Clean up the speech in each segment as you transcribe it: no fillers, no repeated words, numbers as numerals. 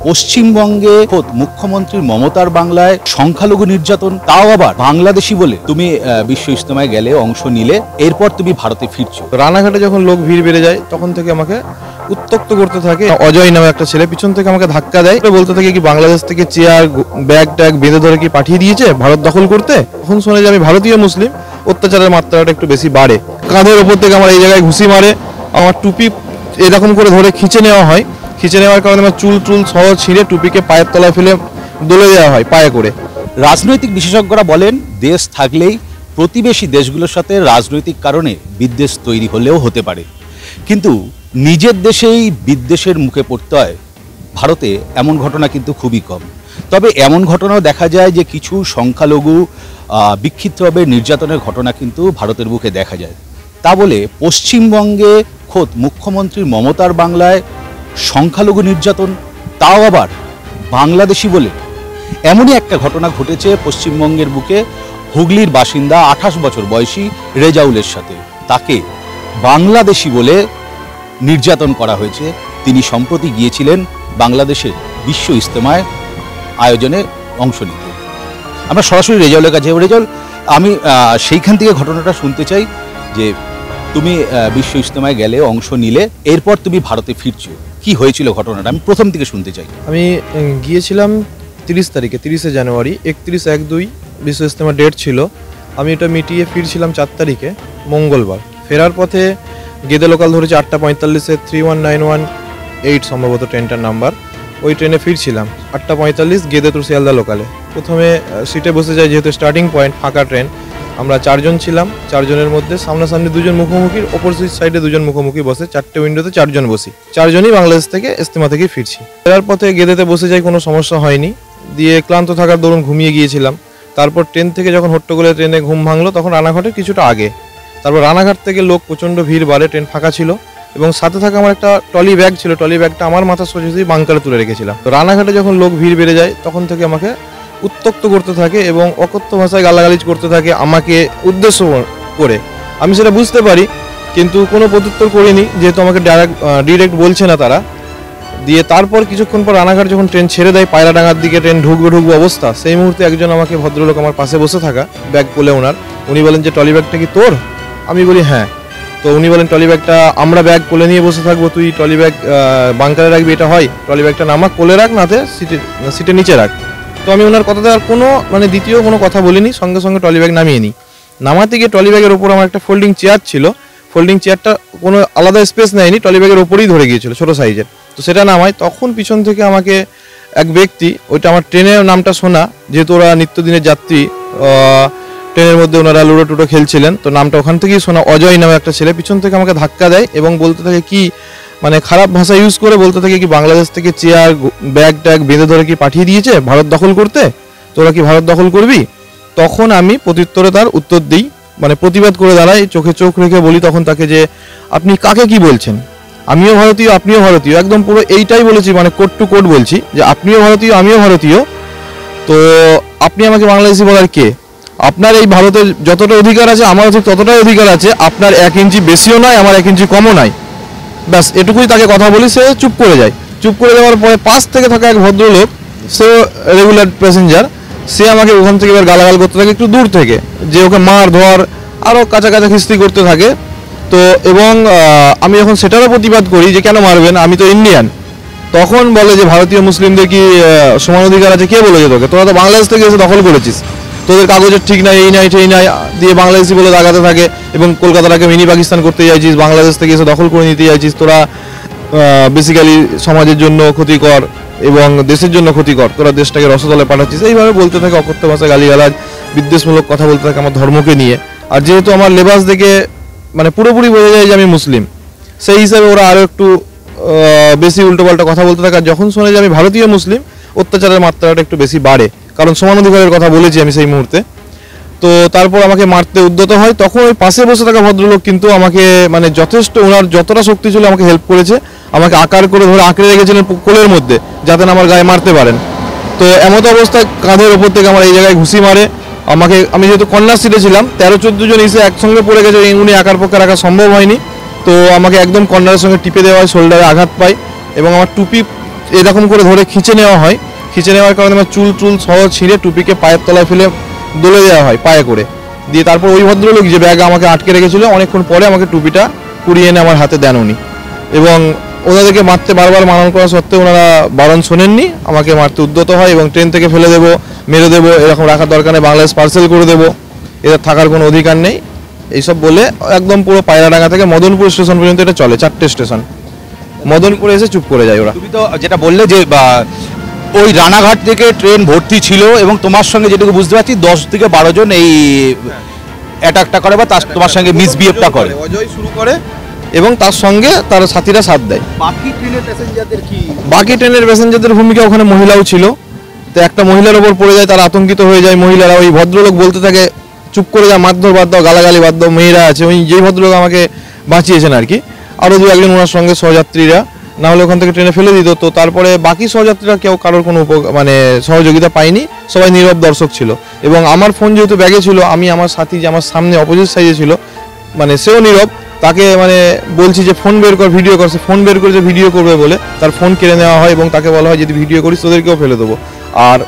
পশ্চিমবঙ্গে মুখ্যমন্ত্রী মমতার বাংলায় সংখ্যালঘু নির্যাতন, তাও আবার বাংলাদেশি বলে তুমি বিশ্ব ইজতেমায় গেলে, অংশ নিলে, এরপর তুমি ভারতে ফিরছো। রানাঘাটে যখন লোক ভিড় বেড়ে যায় তখন থেকে আমাকে উত্তক্ত করতে থাকে। অজয় নামে একটা ছেলে পিছন থেকে আমাকে ধাক্কা দেয়, বলতে থাকে কি বাংলাদেশ থেকে চেয়ার ব্যাগ ট্যাগ বেঁধে ধরে কি পাঠিয়ে দিয়েছে ভারত দখল করতে। তখন শুনে যে আমি ভারতীয় মুসলিম, অত্যাচারের মাত্রাটা একটু বেশি বাড়ে। কাঁধের ওপর থেকে আমার এই জায়গায় ঘুষি মারে, আমার টুপি এরকম করে ধরে খিঁচে নেওয়া হয়। খিঁচে নেওয়ার কারণে আমার চুল টুল সহ ছিঁড়ে টুপিকে পায়ের তলায় ফেলে দোলে দেওয়া হয় পায়ে করে। রাজনৈতিক বিশেষজ্ঞরা বলেন, দেশ থাকলেই প্রতিবেশী দেশগুলোর সাথে রাজনৈতিক কারণে বিদ্বেষ তৈরি হলেও হতে পারে, কিন্তু নিজের দেশেই বিদ্বেষের মুখে পড়তে হয়। ভারতে এমন ঘটনা কিন্তু খুবই কম। তবে এমন ঘটনাও দেখা যায় যে কিছু সংখ্যালঘু বিক্ষিপ্তভাবে নির্যাতনের ঘটনা কিন্তু ভারতের বুকে দেখা যায়। তা বলে পশ্চিমবঙ্গে মুখ্যমন্ত্রী মমতার বাংলায় সংখ্যালঘু নির্যাতন, তাও আবার বাংলাদেশি বলে, এমনই একটা ঘটনা ঘটেছে পশ্চিমবঙ্গের বুকে। হুগলির বাসিন্দা 28 বছর বয়সী রেজাউলের সাথে। তাকে বাংলাদেশি বলে নির্যাতন করা হয়েছে। তিনি সম্প্রতি গিয়েছিলেন বাংলাদেশের বিশ্ব ইজতেমায় আয়োজনে অংশ নিতে। আমরা সরাসরি রেজাউলের কাছে। রেজাউল, আমি সেইখান থেকে ঘটনাটা শুনতে চাই যে তুমি বিশ্ব ইজতেমায় গেলে, অংশ নিলে, এরপর তুমি ভারতে ফিরছো। কি হয়েছিল ঘটনাটা আমি প্রথম থেকে শুনতে চাই। আমি গিয়েছিলাম 30 তারিখে, 30শে জানুয়ারি। 31/1/2 বিশ্ব ইজতেমা ডেট ছিল। আমি এটা মিটিয়ে ফিরছিলাম 4 তারিখে মঙ্গলবার। ফেরার পথে গেদে লোকাল ধরেছে 8:45-এ 31918 সম্ভবত ট্রেনটার নাম্বার। ওই ট্রেনে ফিরছিলাম 8:45 গেদে টু শিয়ালদা লোকালে। প্রথমে সিটে বসে যাই, যেহেতু স্টার্টিং পয়েন্ট ফাঁকা ট্রেন। আমরা 4 জন ছিলাম। 4 জনের মধ্যে সামনাসামনি 2 জন মুখোমুখি, অপোজিট সাইডে 2 জন মুখোমুখি বসে। 4টে উইন্ডোতে 4 জন বসি। 4 জনই বাংলাদেশ থেকে ইজতেমা থেকে ফিরছি। ফেরার পথে গেদেতে বসে যাই, কোনো সমস্যা হয়নি। দিয়ে ক্লান্ত থাকার দরুন ঘুমিয়ে গিয়েছিলাম। তারপর ট্রেন থেকে যখন হট্টগোলে ট্রেনে ঘুম ভাঙলো, তখন রানাঘাটের কিছুটা আগে। তারপর রানাঘাট থেকে লোক প্রচণ্ড ভিড় বাড়ে, ট্রেন ফাঁকা ছিল এবং সাথে থাকা আমার একটা ট্রলি ব্যাগ ছিল। ট্রলি ব্যাগটা আমার মাথার সোজাসুজি বাংকারে তুলে রেখেছিলাম। তো রানাঘাটে যখন লোক ভিড় বেড়ে যায় তখন থেকে আমাকে উত্তক্ত করতে থাকে এবং অকথ্য ভাষায় গালাগালিজ করতে থাকে আমাকে উদ্দেশ্য করে। আমি সেটা বুঝতে পারি, কিন্তু কোনো প্রত্যুত্তর করিনি, যেহেতু আমাকে ডিরেক্ট বলছে না তারা। দিয়ে তারপর কিছুক্ষণ পর রানাঘাট যখন ট্রেন ছেড়ে দেয়, পায়রাডাঙ্গার দিকে ট্রেন ঢুকবে অবস্থা, সেই মুহূর্তে একজন আমাকে, ভদ্রলোক আমার পাশে বসে থাকা, ব্যাগ কোলে ওনার, উনি বলেন যে ট্রলি ব্যাগটা কি তোর? আমি বলি হ্যাঁ। তো উনি বলেন ট্রলি ব্যাগটা আমরা ব্যাগ কোলে নিয়ে বসে থাকবো, তুই ট্রলি ব্যাগ বাংকারে রাখবি, এটা হয়? ট্রলি ব্যাগটা নামা, কোলে রাখ, নাতে সিটের নিচে রাখ। তো আমি ওনার কথাতে আর কোনো দ্বিতীয় কোনো কথা বলিনি, সঙ্গে সঙ্গে ট্রলি ব্যাগ নামিয়ে নিই। নামাতে গিয়ে ট্রলি ব্যাগের ওপর আমার একটা ফোল্ডিং চেয়ার ছিল। ফোল্ডিং চেয়ারটা কোনো আলাদা স্পেস নেয়নি, ট্রলি ব্যাগের ওপরেই ধরে গিয়েছিল, ছোটো সাইজের। তো সেটা নামায়, তখন পিছন থেকে আমাকে এক ব্যক্তি, ওইটা আমার ট্রেনের নামটা শোনা, যেহেতু ওরা নিত্যদিনের যাত্রী, ট্রেনের মধ্যে ওনারা লুডো টুডো খেলছিলেন, তো নামটা ওখান থেকেই শোনা। অজয় নামে একটা ছেলে পিছন থেকে আমাকে ধাক্কা দেয় এবং বলতে থাকে কি, খারাপ ভাষা ইউজ করে বলতে থাকে কি বাংলাদেশ থেকে চেয়ার ব্যাগ ট্যাগ বেঁধে ধরে কি পাঠিয়ে দিয়েছে ভারত দখল করতে, তোরা কি ভারত দখল করবি? তখন আমি প্রত্যুত্তরে তার উত্তর দিই, প্রতিবাদ করে দাঁড়াই, চোখে চোখ রেখে বলি তখন তাকে যে আপনি কাকে কি বলছেন? আমিও ভারতীয়, আপনিও ভারতীয়। একদম পুরো এইটাই বলেছি, কোট টু কোট বলছি যে আপনিও ভারতীয়, আমিও ভারতীয়। তো আপনি আমাকে বাংলাদেশি বলার কে? আপনার এই ভারতের যতটা অধিকার আছে আমারও ঠিক ততটাই অধিকার আছে। আপনার 1 ইঞ্চি বেশিও নয়, আমার 1 ইঞ্চি কমও নয়। ব্যাস এটুকুই তাকে কথা বলি, সে চুপ করে যায়। চুপ করে যাওয়ার পরে পাশ থেকে থাকা এক ভদ্রলোক, সে রেগুলার প্যাসেঞ্জার, সে আমাকে ওখান থেকে এবার গালাগাল করতে থাকে একটু দূর থেকে, যে ওকে মার ধর আরও কাছাকাছি খিস্তি করতে থাকে। তো এবং আমি যখন সেটারও প্রতিবাদ করি যে কেন মারবেন, আমি তো ইন্ডিয়ান, তখন বলে যে ভারতীয় মুসলিমদের কি সমান অধিকার আছে? কে বলেছে তোকে? তোরা তো বাংলাদেশ থেকে এসে দখল করেছিস, তোদের কাগজের ঠিক নাই, এই নাই সেই নাই, দিয়ে বাংলাদেশি বলে দাগাতে থাকে এবং কলকাতাটাকে মিনি পাকিস্তান করতে চাইছিস, বাংলাদেশ থেকে এসে দখল করে নিতে চাইছিস। তোরা বেসিক্যালি সমাজের জন্য ক্ষতিকর এবং দেশের জন্য ক্ষতিকর, তোরা দেশটাকে রসতলে পাঠাচ্ছিস, এইভাবে বলতে থাকে। অকথ্য ভাষায় গালিগালাজ, বিদ্বেষমূলক কথা বলতে থাকে আমার ধর্মকে নিয়ে। আর যেহেতু আমার লেবাস দেখে পুরোপুরি বোঝা যায় যে আমি মুসলিম, সেই হিসাবে ওরা আরও একটু বেশি উল্টোপাল্টা কথা বলতে থাকে। আর যখন শোনে যে আমি ভারতীয় মুসলিম, অত্যাচারের মাত্রাটা একটু বেশি বাড়ে, কারণ সমান অধিকারের কথা বলেছি আমি সেই মুহূর্তে। তো তারপর আমাকে মারতে উদ্যত হয়। তখন ওই পাশে বসে থাকা ভদ্রলোক কিন্তু আমাকে যথেষ্ট, ওনার যতটা শক্তি ছিল আমাকে হেল্প করেছে। আমাকে আকার করে ধরে আঁকড়ে রেখেছিলেন কোলের মধ্যে, যাতে না আমার গায়ে মারতে পারেন। তো এমত অবস্থায় কাঁধের ওপর থেকে আমার এই জায়গায় ঘুষি মারে আমাকে। আমি যেহেতু কন্যা সিটে ছিলাম, 13-14 জন এসে একসঙ্গে পড়ে গেছে, উনি আকার পক্ষে রাখা সম্ভব হয়নি। তো আমাকে একদম কর্নারের সঙ্গে টিপে দেওয়া হয়, শোল্ডারে আঘাত পাই এবং আমার টুপি এরকম করে ধরে খিঁচে নেওয়া হয়। খিঁচে নেওয়ার কারণে আমার চুল সহ ছিঁড়ে টুপিকে পায়ের তলায় ফেলে দোলে দেওয়া হয় পায়ে করে, দিয়ে তারপর ওই ভদ্রলোক যে ব্যাগ আমাকে আটকে রেখেছিল অনেকক্ষণ পরে আমাকে টুপিটা কুড়িয়ে এনে আমার হাতে দেন উনি। এবং ওনাদেরকে মারতে বারবার মারণ করা সত্ত্বেও ওনারা বারণ শোনেননি, আমাকে মারতে উদ্যত হয় এবং ট্রেন থেকে ফেলে দেবো, মেরে দেবো, এরকম রাখার দরকার নেই, বাংলাদেশ পার্সেল করে দেবো, এদের থাকার কোনো অধিকার নেই, এইসব বলে একদম পুরো পায়রাডাঙ্গা থেকে মদনপুর স্টেশন পর্যন্ত এটা চলে, 4টে স্টেশন। মদনপুরে এসে চুপ করে যায় ওরা। তুমি তো যেটা বললে যে ওই রানাঘাট থেকে ট্রেন ভর্তি ছিল এবং তোমার সঙ্গে যেটুকু বুঝতে পারছি 10 থেকে 12 জন এই অ্যাটাকটা করে বা তোমার সঙ্গে মিসবিহেভটা করে। অজয় শুরু করে এবং তার সঙ্গে তার সাথীরা সাথ দেয়। বাকি ট্রেনের প্যাসেঞ্জারদের কি? বাকি ট্রেনের প্যাসেঞ্জারদের ভূমিকা, ওখানে মহিলাও ছিল, তো একটা মহিলার ওপর পড়ে যায়, তারা আতঙ্কিত হয়ে যায়। মহিলারা, ওই ভদ্রলোক বলতে থাকে চুপ করে যা, মারধর বাদ দাও, গালাগালি বাদ দাও, মেয়েরা আছে, ওই যেই ভদ্রলোক আমাকে বাঁচিয়েছেন আর কি, আরও 2-1 ওনার সঙ্গে সহযাত্রীরা, না হলে ওখান থেকে ট্রেনে ফেলে দিত। তো তারপরে বাকি সহযাত্রীরা কেউ কারোর কোনো মানে সহযোগিতা পায়নি, সবাই নীরব দর্শক ছিল। এবং আমার ফোন যেহেতু ব্যাগে ছিল, আমি আমার সাথী যে আমার সামনে অপোজিট সাইডে ছিল, মানে সেও নীরব, তাকে মানে বলছি যে ফোন বের কর, ভিডিও কর, সে ফোন বের করে যে ভিডিও করবে বলে তার ফোন কেড়ে নেওয়া হয় এবং তাকে বলা হয় যদি ভিডিও করিস তোদেরকেও ফেলে দেবো। আর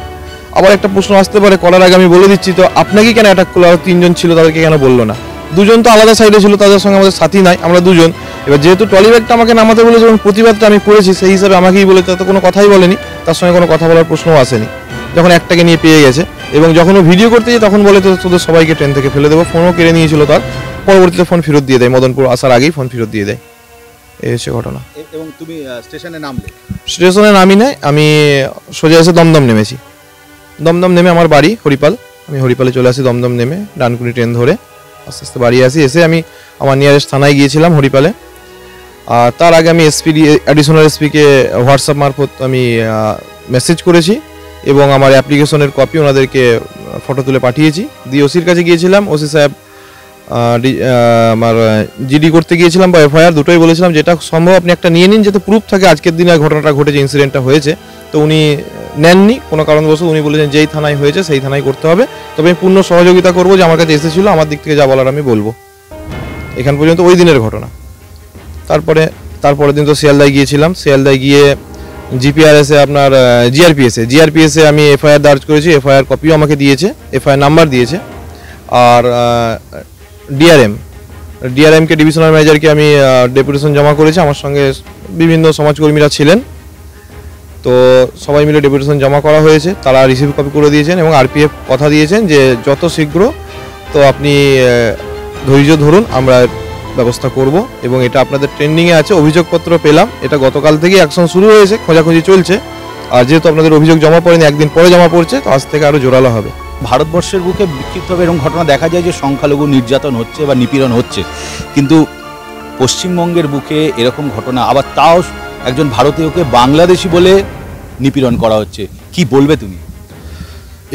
আবার একটা প্রশ্ন আসতে পারে, করার আগে আমি বলে দিচ্ছি, তো আপনাকে কেন অ্যাটাক করলো? আর 3 জন ছিল, তাদেরকে কেন বললো না? 2 জন তো আলাদা সাইডে ছিল, তাদের সঙ্গে আমাদের সাথী নাই, আমরা 2 জন। এবার যেহেতু ট্রলি ব্যাগটা আমাকে নামাতে বলেছে এবং প্রতিবাদটা আমি করেছি, সেই হিসাবে আমাকেই বলে, তো কোনো কথাই বলেনি, তার সঙ্গে কোনো কথা বলার প্রশ্নও আসেনি, যখন একটাকে নিয়ে পেয়ে গেছে। এবং যখন ও ভিডিও করতে যায় তখন বলে তো তোদের সবাইকে ট্রেন থেকে ফেলে দেবো, ফোনও কেড়ে নিয়েছিল তার, পরবর্তীতে ফোন ফেরত দিয়ে দেয়, মদনপুর আসার আগেই ফোন ফেরত দিয়ে দেয়। এই হচ্ছে ঘটনা। এবং তুমি স্টেশনে নামলে? স্টেশনে নামি নাই, আমি সোজা এসে দমদম নেমেছি। দমদম নেমে আমার বাড়ি হরিপাল, আমি হরিপালে চলে আসি দমদম নেমে, ডানকুনি ট্রেন ধরে আস্তে আস্তে বাড়ি আসি। এসে আমি আমার নিয়ারেস্ট থানায় গিয়েছিলাম হরিপালে। আর তার আগে আমি এসপি, অ্যাডিশনাল এসপিকে হোয়াটসঅ্যাপ মারফত আমি মেসেজ করেছি এবং আমার অ্যাপ্লিকেশনের কপি ওনাদেরকে ফটো তুলে পাঠিয়েছি। দিয়ে ওসির কাছে গিয়েছিলাম, ওসি সাহেব আমার জিডি করতে গিয়েছিলাম বা এফআইআর, দুটোই বলেছিলাম যেটা সম্ভব আপনি একটা নিয়ে নিন, যাতে প্রুফ থাকে আজকের দিনে ঘটনাটা ঘটেছে, ইনসিডেন্টটা হয়েছে। তো উনি নেননি কোনো কারণবশত, উনি বলেছেন যেই থানায় হয়েছে সেই থানায় করতে হবে, তবে আমি পূর্ণ সহযোগিতা করবো, যে আমার কাছে এসেছিলো আমার দিক থেকে যা বলার আমি বলবো। এখান পর্যন্ত ওই দিনের ঘটনা। তারপরের দিন তো শিয়ালদায় গিয়েছিলাম, শিয়ালদায় গিয়ে জিপিআরএসে আপনার জিআরপিএসে আমি এফআইআর দার্জ করেছি, এফআইআর কপিও আমাকে দিয়েছে, এফআইআর নাম্বার দিয়েছে। আর ডিআরএমকে, ডিভিশনাল ম্যানেজারকে আমি ডেপুটেশন জমা করেছি, আমার সঙ্গে বিভিন্ন সমাজকর্মীরা ছিলেন, তো সবাই মিলে ডেপুটেশন জমা করা হয়েছে, তারা রিসিভ কপি করে দিয়েছেন এবং আরপিএফ কথা দিয়েছেন যে যত শীঘ্র তো আপনি ধৈর্য ধরুন, আমরা ব্যবস্থা করব। এবং এটা আপনাদের ট্রেন্ডিংয়ে আছে, অভিযোগপত্র পেলাম, এটা গতকাল থেকেই অ্যাকশন শুরু হয়েছে, খোঁজাখুঁজি চলছে। আর যেহেতু আপনাদের অভিযোগ জমা পড়েনি, একদিন পরে জমা পড়ছে, তো আজ থেকে আরও জোরালো হবে। ভারতবর্ষের বুকে বিক্ষিপ্তভাবে এরকম ঘটনা দেখা যায় যে সংখ্যালঘু নির্যাতন হচ্ছে বা নিপীড়ন হচ্ছে, কিন্তু পশ্চিমবঙ্গের বুকে এরকম ঘটনা, আবার তাও একজন ভারতীয়কে বাংলাদেশি বলে নিপীড়ন করা হচ্ছে, কি বলবে তুমি?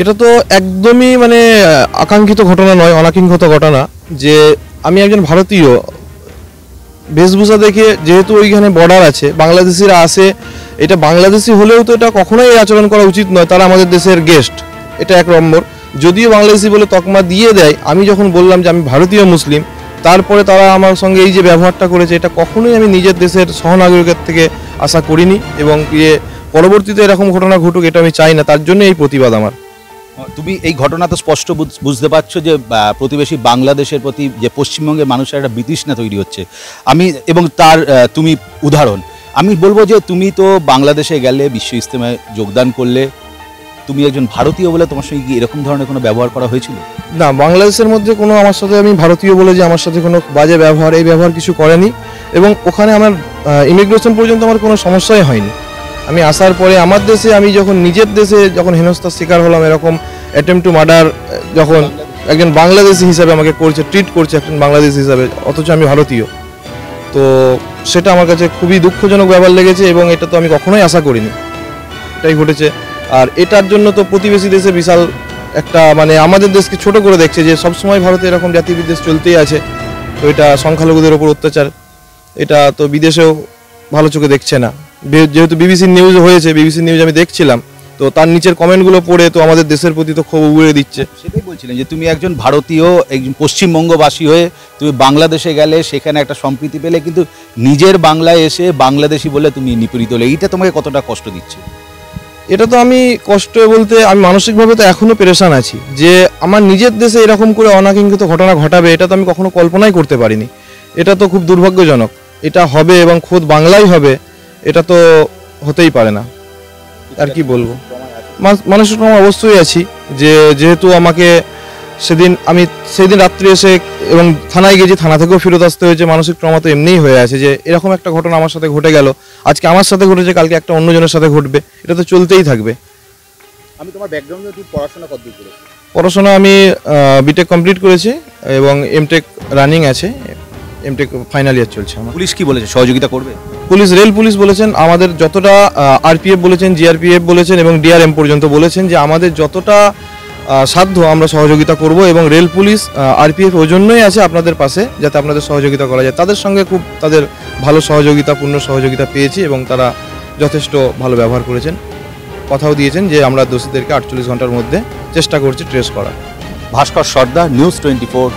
এটা তো একদমই মানে আকাঙ্ক্ষিত ঘটনা নয়, অনাকাঙ্ক্ষিত ঘটনা। যে আমি একজন ভারতীয়, বেশভূষা দেখে, যেহেতু ওইখানে বর্ডার আছে, বাংলাদেশিরা আসে, এটা বাংলাদেশি হলেও তো এটা কখনোই এই আচরণ করা উচিত নয়, তারা আমাদের দেশের গেস্ট, এটা 1 নম্বর। যদিও বাংলাদেশি বলে তকমা দিয়ে দেয়, আমি যখন বললাম যে আমি ভারতীয় মুসলিম, তারপরে তারা আমার সঙ্গে এই যে ব্যবহারটা করেছে, এটা কখনোই আমি নিজের দেশের সহনাগরিকের থেকে আশা করিনি। এবং পরবর্তীতে এরকম ঘটনা ঘটুক, এটা আমি চাই না, তার জন্য এই প্রতিবাদ আমার। তুমি এই ঘটনা তো স্পষ্ট বুঝতে পারছো যে প্রতিবেশী বাংলাদেশের প্রতি যে পশ্চিমবঙ্গের মানুষের একটা বিতৃষ্ণা তৈরি হচ্ছে। এবং তার তুমি উদাহরণ, আমি বলবো যে তুমি তো বাংলাদেশে গেলে, বিশ্ব ইজতেমায় যোগদান করলে, তুমি একজন ভারতীয় বলে তোমার সঙ্গে কি এরকম ধরনের কোনো ব্যবহার করা হয়েছিল? না, বাংলাদেশের মধ্যে কোনো আমার সাথে, আমি ভারতীয় বলে যে আমার সাথে কোনো বাজে ব্যবহার, এই ব্যবহার কিছু করেনি। এবং ওখানে আমার ইমিগ্রেশন পর্যন্ত আমার কোনো সমস্যাই হয়নি। আমি আসার পরে আমার দেশে, আমি যখন নিজের দেশে যখন হেনস্থার শিকার হলাম, এরকম অ্যাটেম্প টু মার্ডার যখন একজন বাংলাদেশি হিসাবে আমাকে করছে, ট্রিট করছে একজন বাংলাদেশি হিসাবে, অথচ আমি ভারতীয়, তো সেটা আমার কাছে খুবই দুঃখজনক ব্যাপার লেগেছে এবং এটা তো আমি কখনোই আশা করিনি, এটাই ঘটেছে। আর এটার জন্য তো প্রতিবেশী দেশে বিশাল একটা মানে আমাদের দেশকে ছোট করে দেখছে, যে সবসময় ভারতে এরকম জাতিবিদ্বেষ চলতেই আছে, তো এটা সংখ্যালঘুদের ওপর অত্যাচার, এটা তো বিদেশেও ভালো চোখে দেখছে না। যেহেতু বিবিসি নিউজ হয়েছে, বিবিসি নিউজ আমি দেখছিলাম, তো তার নিচের কমেন্টগুলো পড়ে তো আমাদের দেশের প্রতি তো ক্ষোভ উগড়ে দিচ্ছে। সেটাই বলছিলেন যে তুমি একজন ভারতীয়, একজন পশ্চিমবঙ্গবাসী হয়ে তুমি বাংলাদেশে গেলে, সেখানে একটা সম্প্রীতি পেলে, কিন্তু নিজের বাংলায় এসে বাংলাদেশি বলে তুমি নিপীড়িত হলে, এইটা তোমাকে কতটা কষ্ট দিচ্ছে? এটা তো আমি কষ্ট বলতে আমি মানসিকভাবে তো এখনও পেরেশান আছি যে আমার নিজের দেশে এরকম করে অনাকাঙ্ক্ষিত ঘটনা ঘটাবে, এটা তো আমি কখনো কল্পনাই করতে পারিনি। এটা তো খুব দুর্ভাগ্যজনক। এটা হবে এবং খোদ বাংলাই হবে, এটা তো হতেই পারে না। আর কি বলবো, মানসিক ট্রমা অবশ্যই আছি যে যেহেতু আমাকে সেদিন রাত্রে এসে এবং থানায় গেছি, থানা থেকেও ফেরত আসতে হয়েছে। মানসিক ট্রমা তো এমনিই হয়ে আছে যে এরকম একটা ঘটনা আমার সাথে ঘটে গেল, আজকে আমার সাথে ঘটেছে, কালকে একটা অন্যজনের সাথে ঘটবে, এটা তো চলতেই থাকবে। আমি তোমার ব্যাকগ্রাউন্ডে তুমি পড়াশোনা কতদূর করেছো? পড়াশোনা আমি বিটেক কমপ্লিট করেছি এবং এমটেক রানিং আছে, এমটেক ফাইনাল ইয়ার চলছে আমার। পুলিশ কি বলেছে, সহযোগিতা করবে? রেল পুলিশ বলেছেন আমাদের যতটা, আরপিএফ বলেছেন, জিআরপিএফ বলেছেন এবং ডিআরএম পর্যন্ত বলেছেন যে আমাদের যতটা সাধ্য আমরা সহযোগিতা করব, এবং রেল পুলিশ আরপিএফ ওই জন্যই আছে আপনাদের পাশে যাতে আপনাদের সহযোগিতা করা যায়। তাদের সঙ্গে খুব তাদের ভালো সহযোগিতা, পূর্ণ সহযোগিতা পেয়েছি এবং তারা যথেষ্ট ভালো ব্যবহার করেছেন। কথাও দিয়েছেন যে আমরা দোষীদেরকে 48 ঘন্টার মধ্যে চেষ্টা করছি ট্রেস করার। ভাস্কর সর্দার, নিউজ 24।